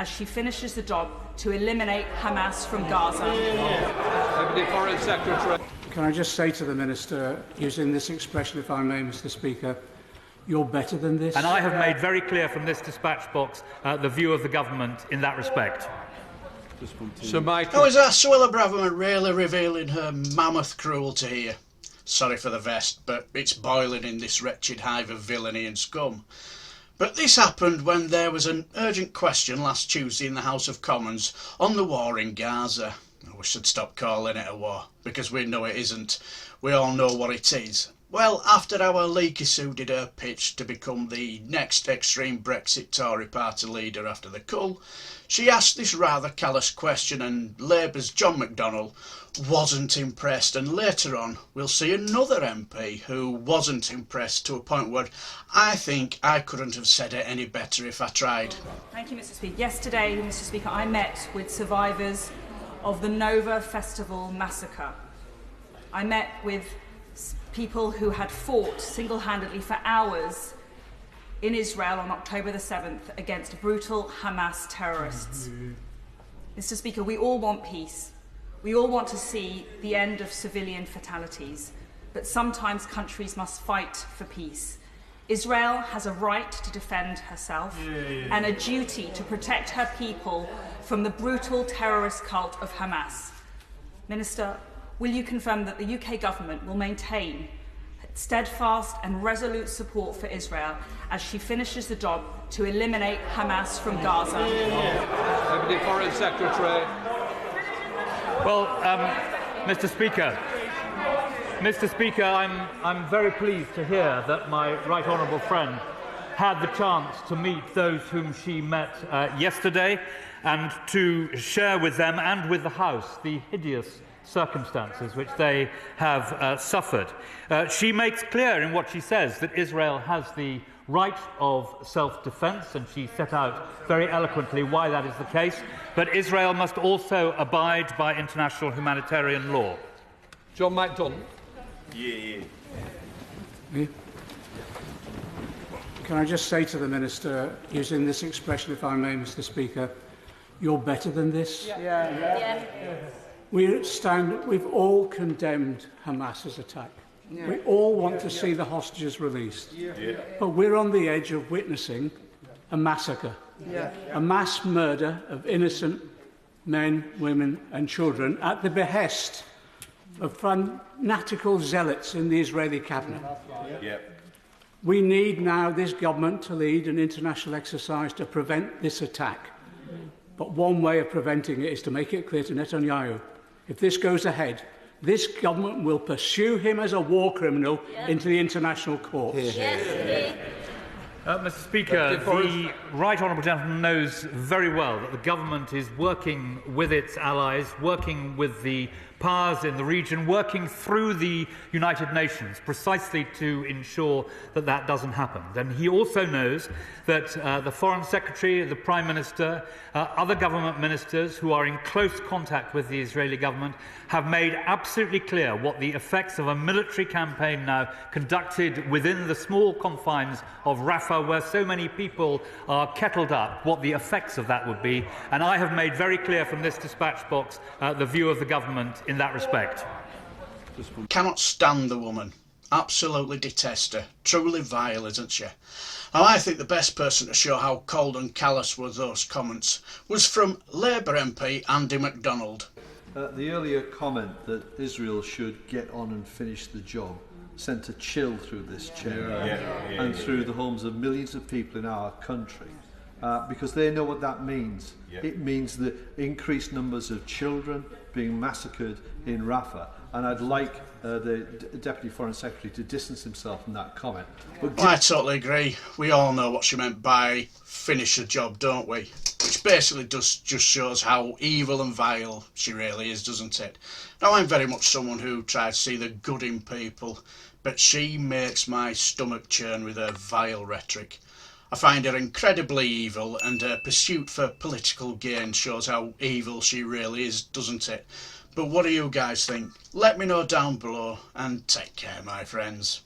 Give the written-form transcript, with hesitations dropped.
as she finishes the job to eliminate Hamas from Gaza. The Foreign Secretary. Can I just say to the Minister, using this expression, if I may, Mr. Speaker, you're better than this? And I have made very clear from this dispatch box the view of the government in that respect. Sir Michael. How is that Suella Braverman really revealing her mammoth cruelty here? Sorry for the vest, but it's boiling in this wretched hive of villainy and scum. But this happened when there was an urgent question last Tuesday in the House of Commons on the war in Gaza. We should stop calling it a war, because we know it isn't. We all know what it is. Well, after our leaky Sue did her pitch to become the next extreme Brexit Tory party leader after the cull, she asked this rather callous question, and Labour's John McDonnell wasn't impressed, and later on we'll see another MP who wasn't impressed, to a point where I think I couldn't have said it any better if I tried. Thank you, Mr. Speaker. Yesterday, Mr. Speaker, I met with survivors of the Nova Festival massacre. I met with people who had fought single-handedly for hours in Israel on October the 7th against brutal Hamas terrorists. Mr. Speaker, we all want peace. We all want to see the end of civilian fatalities, but sometimes countries must fight for peace. Israel has a right to defend herself and a duty to protect her people from the brutal terrorist cult of Hamas. Minister, will you confirm that the UK government will maintain steadfast and resolute support for Israel as she finishes the job to eliminate Hamas from Gaza? The Foreign Secretary. Well, Mr. Speaker, I'm very pleased to hear that my right honourable friend had the chance to meet those whom she met yesterday and to share with them and with the House the hideous circumstances which they have suffered. She makes clear in what she says that Israel has the right of self-defence, and she set out very eloquently why that is the case, but Israel must also abide by international humanitarian law. John McDonald. Can I just say to the Minister, using this expression, if I may, Mr. Speaker, you're better than this? We've all condemned Hamas's attack. We all want to see the hostages released. But we're on the edge of witnessing a massacre, a mass murder of innocent men, women and children at the behest of fanatical zealots in the Israeli cabinet. We need now this government to lead an international exercise to prevent this attack. But one way of preventing it is to make it clear to Netanyahu, if this goes ahead, this government will pursue him as a war criminal into the international court. Mr. Speaker, the right honourable gentleman knows very well that the government is working with its allies, working with the powers in the region, working through the United Nations precisely to ensure that that doesn't happen. And he also knows that the Foreign Secretary, the Prime Minister, other government ministers who are in close contact with the Israeli government have made absolutely clear what the effects of a military campaign now conducted within the small confines of Rafah, where so many people are kettled up, what the effects of that would be. And I have made very clear from this dispatch box the view of the government in that respect. Cannot stand the woman. Absolutely detest her. Truly vile, isn't she? Now, I think the best person to show how cold and callous were those comments was from Labour MP Andy McDonald. The earlier comment that Israel should get on and finish the job sent a chill through this chamber and through the homes of millions of people in our country. Because they know what that means. It means the increased numbers of children being massacred in Rafah, and I'd like the Deputy Foreign Secretary to distance himself from that comment. But I totally agree. We all know what she meant by finish the job, don't we? Which basically just shows how evil and vile she really is, doesn't it? Now, I'm very much someone who tries to see the good in people, but she makes my stomach churn with her vile rhetoric. I find her incredibly evil, and her pursuit for political gain shows how evil she really is, doesn't it? But what do you guys think? Let me know down below, and take care, my friends.